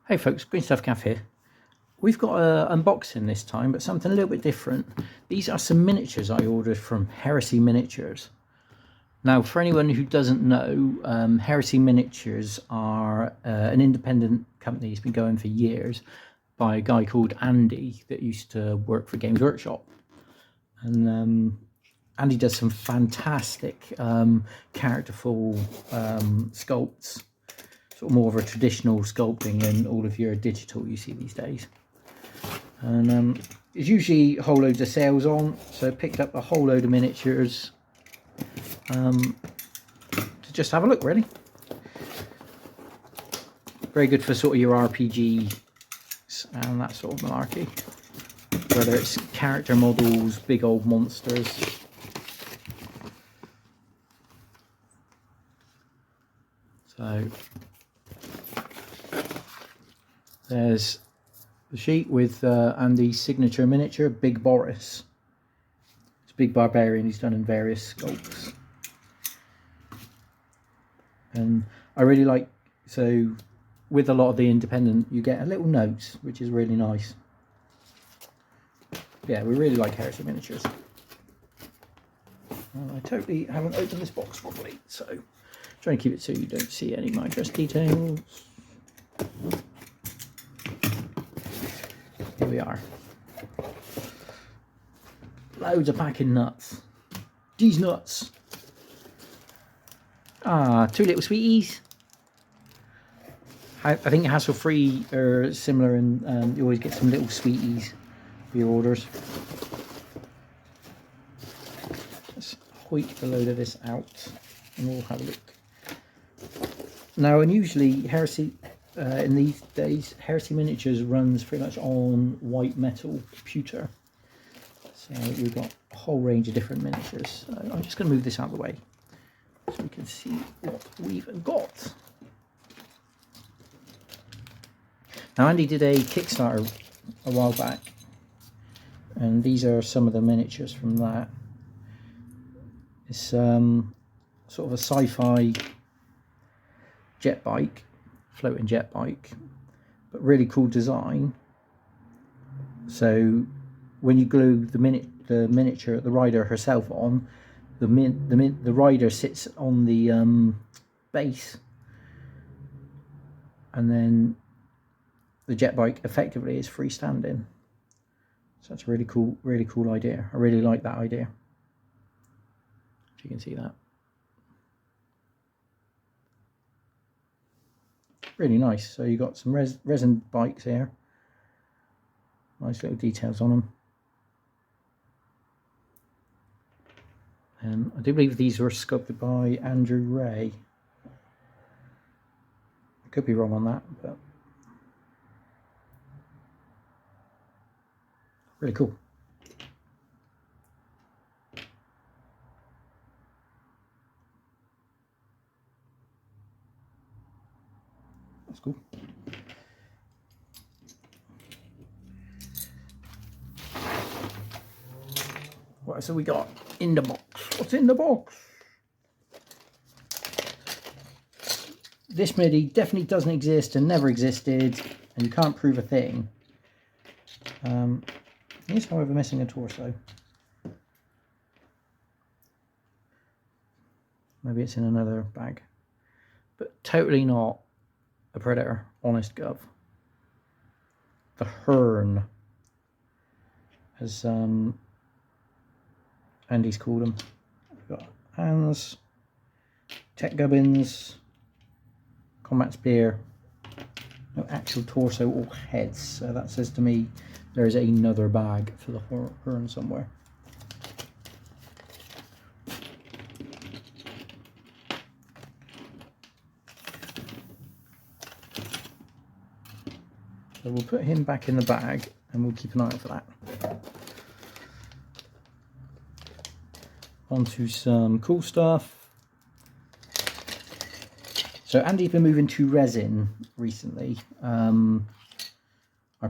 Hey folks, Green Stuff Gaff here. We've got an unboxing this time, but something a little bit different. These are some miniatures I ordered from Heresy Miniatures. Now, for anyone who doesn't know, Heresy Miniatures are an independent company. It's been going for years by a guy called Andy that used to work for Games Workshop. And Andy does some fantastic characterful sculpts. Sort of more of a traditional sculpting than all of your digital you see these days. And there's usually a whole load of sales on, so I picked up a whole load of miniatures to just have a look, really. Very good for sort of your RPG and that sort of malarkey. Whether it's character models, big old monsters. So there's the sheet with Andy's signature miniature, Big Boris. It's a big barbarian he's done in various sculpts. And I really like, so with a lot of the independent, you get a little note, which is really nice. Yeah, we really like Heresy Miniatures. And I totally haven't opened this box properly, so try and keep it so you don't see any of my address details. Here we are. Loads of packing nuts. These nuts. Ah, two little sweeties. I think hassle-free or similar, and you always get some little sweeties for your orders. Let's hoik a load of this out and we'll have a look. Now, unusually, Heresy, in these days, Heresy Miniatures runs pretty much on white metal computer. So we've got a whole range of different miniatures. So I'm just going to move this out of the way so we can see what we've got. Now, Andy did a Kickstarter a while back, and these are some of the miniatures from that. It's sort of a sci-fi jet bike, floating jet bike, but really cool design. So when you glue the miniature, the rider herself on, the rider sits on the base, and then the jet bike effectively is freestanding. So that's a really cool idea. I really like that idea. If you can see that. Really nice. So you've got some resin bikes here. Nice little details on them. I do believe these were sculpted by Andrew Ray. I could be wrong on that, but really cool. That's cool. What else have we got in the box? What's in the box? This MIDI definitely doesn't exist and never existed, and you can't prove a thing. It is, however, missing a torso. Maybe it's in another bag. But totally not a Predator, honest gov. The Hearn, as Andy's called them. We've got hands, tech gubbins, combat spear, no actual torso or heads. So that says to me there's another bag for the Hearn somewhere. So we'll put him back in the bag and we'll keep an eye out for that. On to some cool stuff. So Andy's been moving to resin recently. I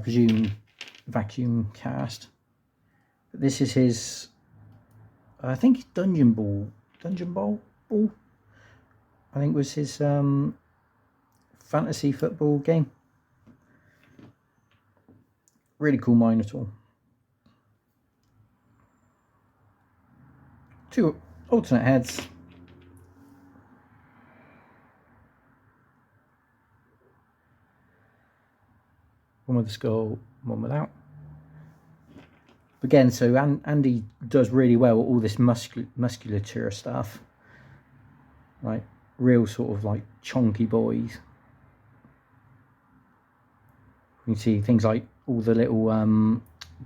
presume vacuum cast. But this is his, I think, Dungeon Ball, I think was his fantasy football game. Really cool Minotaur. 2 alternate heads. One with the skull, one without. Again, so Andy does really well with all this musculature stuff. Like real sort of like chunky boys. You can see things like all the little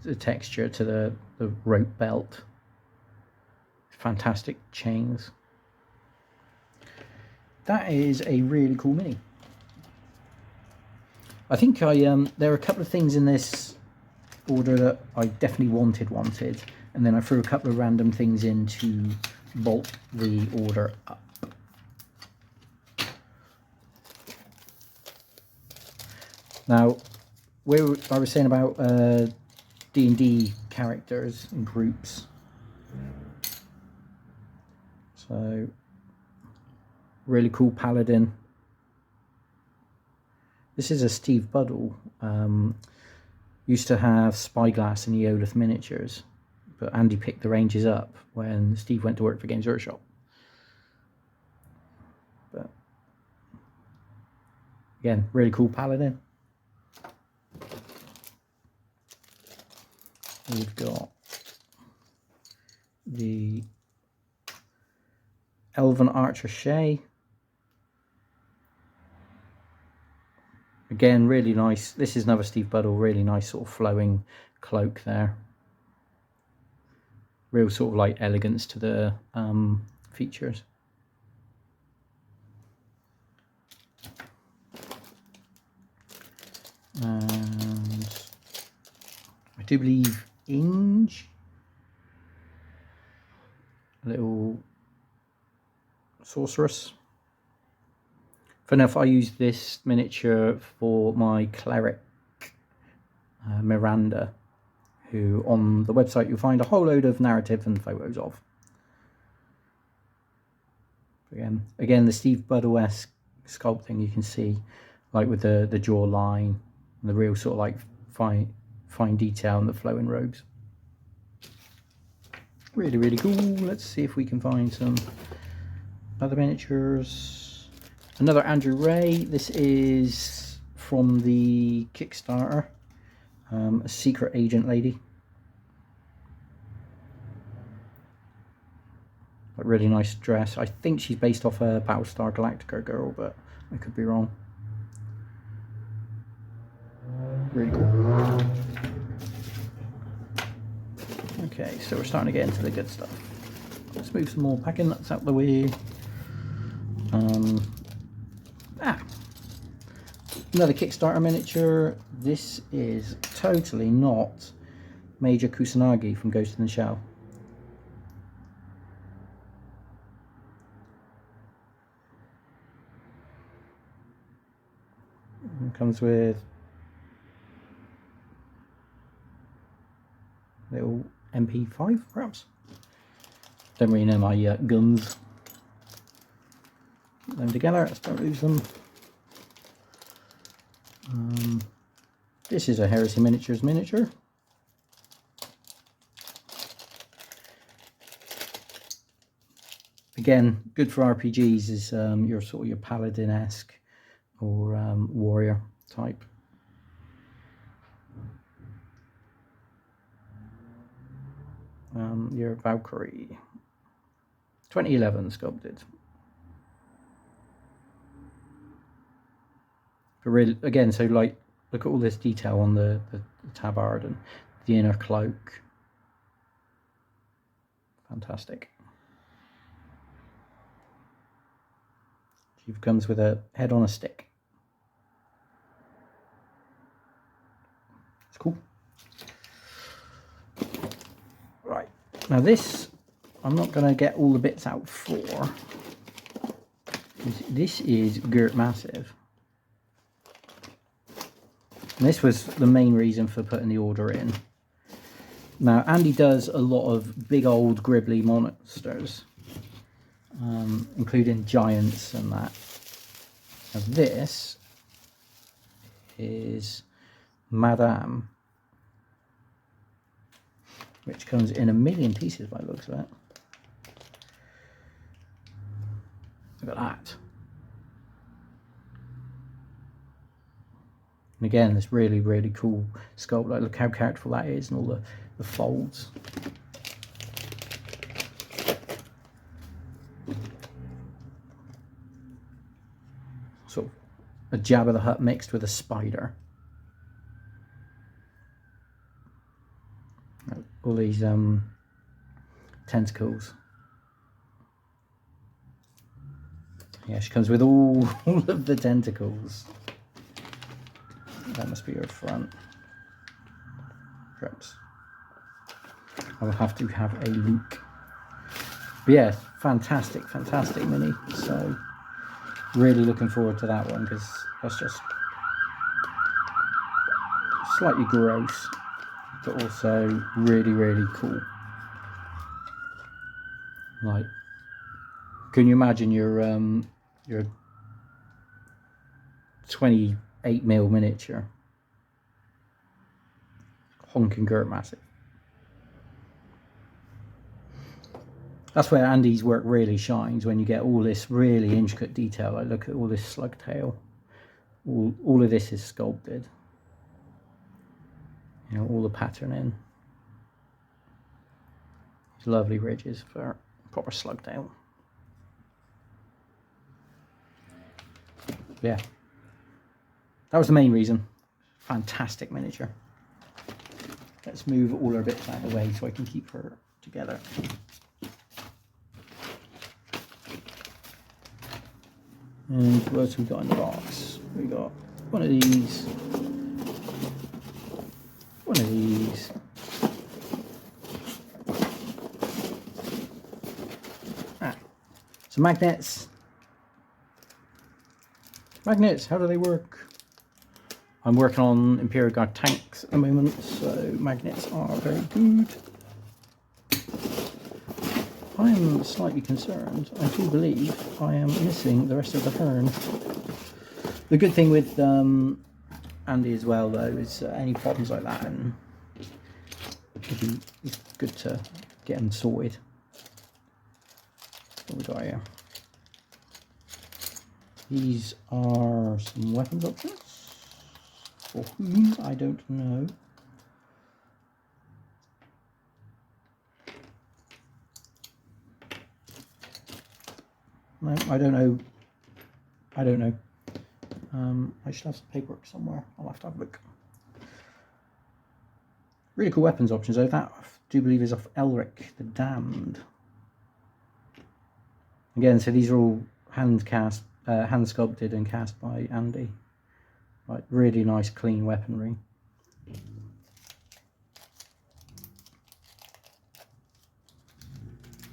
the texture to the rope belt. Fantastic chains. That is a really cool mini. I think there are a couple of things in this order that I definitely wanted, and then I threw a couple of random things in to bulk the order up. Now, where I was saying about D&D characters and groups, so really cool paladin. This is a Steve Buddle. Used to have Spyglass and Eolith miniatures, but Andy picked the ranges up when Steve went to work for Games Workshop. But again, really cool paladin. We've got the Elven Archer Shay. Again, really nice. This is another Steve Buddle, really nice sort of flowing cloak there. Real sort of like elegance to the features. And I do believe Inge, a little sorceress. For enough, I use this miniature for my cleric, Miranda, who on the website you'll find a whole load of narrative and photos of. Again, the Steve Buddle-esque sculpting you can see, like with the jawline and the real sort of like fine detail and the flowing robes. Really, really cool. Let's see if we can find some other miniatures. Another Andrew Ray. This is from the Kickstarter, a secret agent lady. A really nice dress. I think she's based off a Battlestar Galactica girl, but I could be wrong. Really cool. Okay, so we're starting to get into the good stuff. Let's move some more packing nuts out the way. Another Kickstarter miniature. This is totally not Major Kusanagi from Ghost in the Shell. It comes with little MP5 perhaps. Don't really know my guns. Put them together, let's don't lose them. This is a Heresy Miniatures miniature. Again, good for RPGs is your paladin-esque or warrior type. Your Valkyrie. 2011 sculpted. But really, again, so like, look at all this detail on the tabard and the inner cloak. Fantastic. She comes with a head on a stick. It's cool. Right, now this, I'm not going to get all the bits out for. This is Gert Massive. And this was the main reason for putting the order in. Now, Andy does a lot of big old gribbly monsters, including giants and that. Now, this is Madame, which comes in a million pieces by the looks of it. Look at that. And again, this really, really cool sculpt. Like, look how characterful that is, and all the folds. Sort of a Jabba the Hutt mixed with a spider. All these tentacles. Yeah, she comes with all of the tentacles. That must be her front. Perhaps I will have to have a look. But yeah, fantastic, fantastic mini. So really looking forward to that one, because that's just slightly gross, but also really, really cool. Like, can you imagine your 28mm miniature, honking girt massive? That's where Andy's work really shines, when you get all this really intricate detail. Like, look at all this slug tail. All of this is sculpted. You know, all the patterning. These lovely ridges for proper slug tail. Yeah, that was the main reason. Fantastic miniature. Let's move all our bits out of the way so I can keep her together. And what else we got in the box? We got one of these, one of these, some magnets. Magnets, how do they work? I'm working on Imperial Guard tanks at the moment, so magnets are very good. I am slightly concerned. I do believe I am missing the rest of the hern. The good thing with Andy as well, though, is any problems like that, and it's good to get them sorted. What we got here? These are some weapons options. For whom, I don't know. No, I don't know. I don't know. I should have some paperwork somewhere. I'll have to have a look. Really cool weapons options though. That I do believe is off Elric the Damned. Again, so these are all hand sculpted and cast by Andy. Like, really nice, clean weaponry.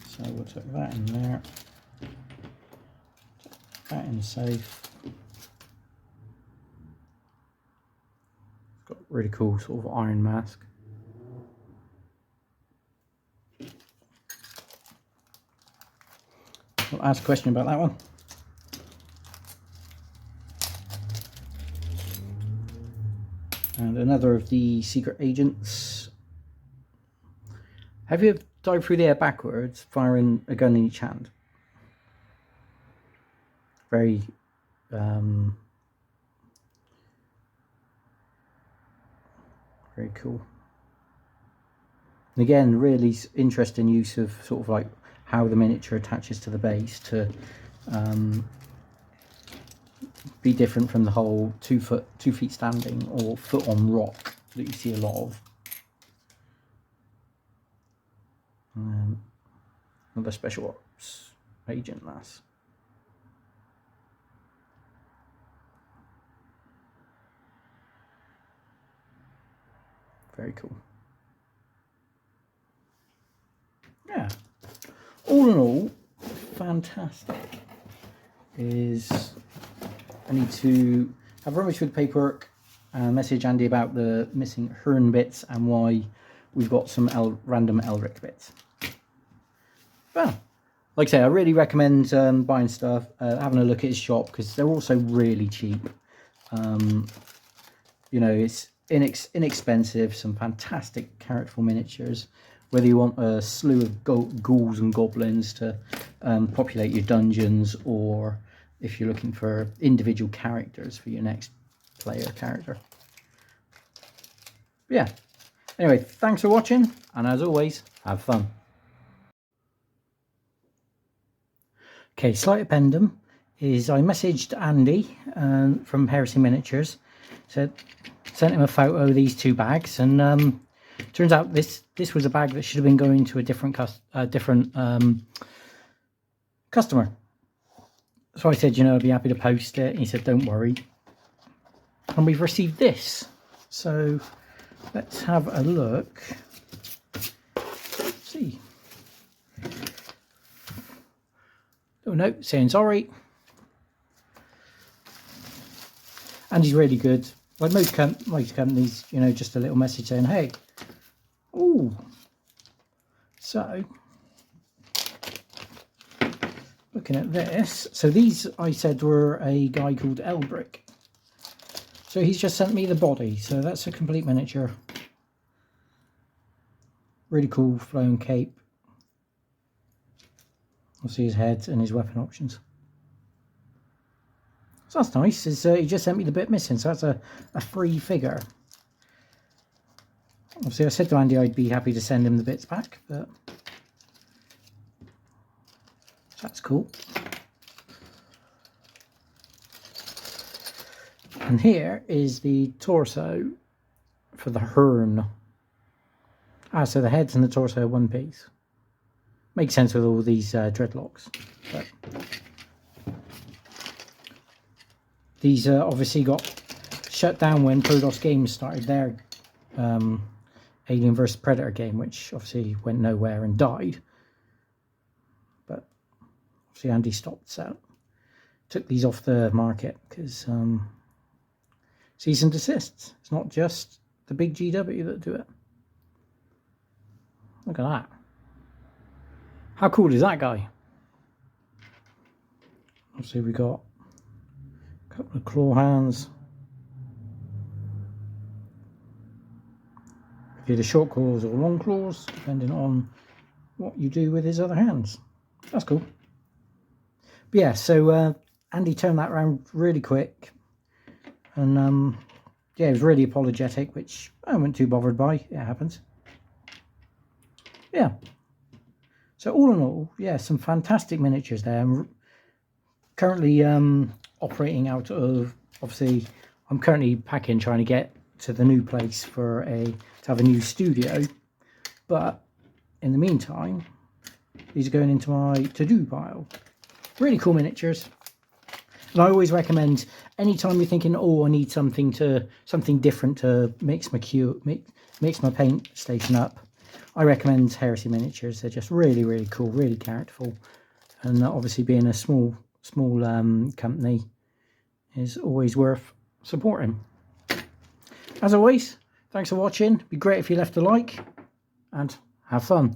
So we'll tuck that in there. That in the safe. It's got a really cool sort of iron mask. I'll ask a question about that one. And another of the secret agents. Have you ever dived through the air backwards, firing a gun in each hand? Very very cool. And again, really interesting use of sort of like how the miniature attaches to the base to be different from the whole 2 feet standing or foot on rock that you see a lot of. Another special ops agent lass. Very cool. Yeah. All in all, fantastic. I need to have a rummage through the paperwork and message Andy about the missing hern bits and why we've got some random Elric bits. Well, like I say, I really recommend buying stuff, having a look at his shop, because they're also really cheap. You know, it's inexpensive, some fantastic characterful miniatures. whether you want a slew of ghouls and goblins to populate your dungeons, or if you're looking for individual characters for your next player character. Yeah. Anyway, thanks for watching, and as always, have fun. Okay, slight addendum is I messaged Andy from Heresy Miniatures, sent him a photo of these 2 bags, and turns out this was a bag that should have been going to a different customer. So I said, you know, I'd be happy to post it. And he said, don't worry. And we've received this. So let's have a look. Let's see. Oh no, saying sorry. And he's really good. Like most companies, you know, just a little message saying, hey. Ooh. So, looking at this. So these, I said, were a guy called Elbrick. So he's just sent me the body. So that's a complete miniature. Really cool flowing cape. I'll see his head and his weapon options. So that's nice. He just sent me the bit missing. So that's a free figure. Obviously, I said to Andy I'd be happy to send him the bits back, but that's cool. And here is the torso for the Hearn. So the heads and the torso are one piece. Makes sense with all these dreadlocks. But these obviously got shut down when Prodos Games started their Alien vs Predator game, which obviously went nowhere and died. But obviously Andy took these off the market because cease and desist. It's not just the big GW that do it. Look at that. How cool is that guy? Obviously we got a couple of claw hands. Either short claws or long claws, depending on what you do with his other hands. That's cool. But yeah, so Andy turned that around really quick. And yeah, he was really apologetic, which I wasn't too bothered by. It happens. Yeah. So all in all, yeah, some fantastic miniatures there. I'm currently operating out of, obviously, I'm currently packing, trying to get to the new place to have a new studio. But in the meantime, these are going into my to-do pile. Really cool miniatures. And I always recommend, anytime you're thinking, oh, I need something different to mix my paint station up, I recommend Heresy Miniatures. They're just really, really cool, really characterful. And obviously being a small company is always worth supporting. As always, thanks for watching. It'd be great if you left a like, and have fun.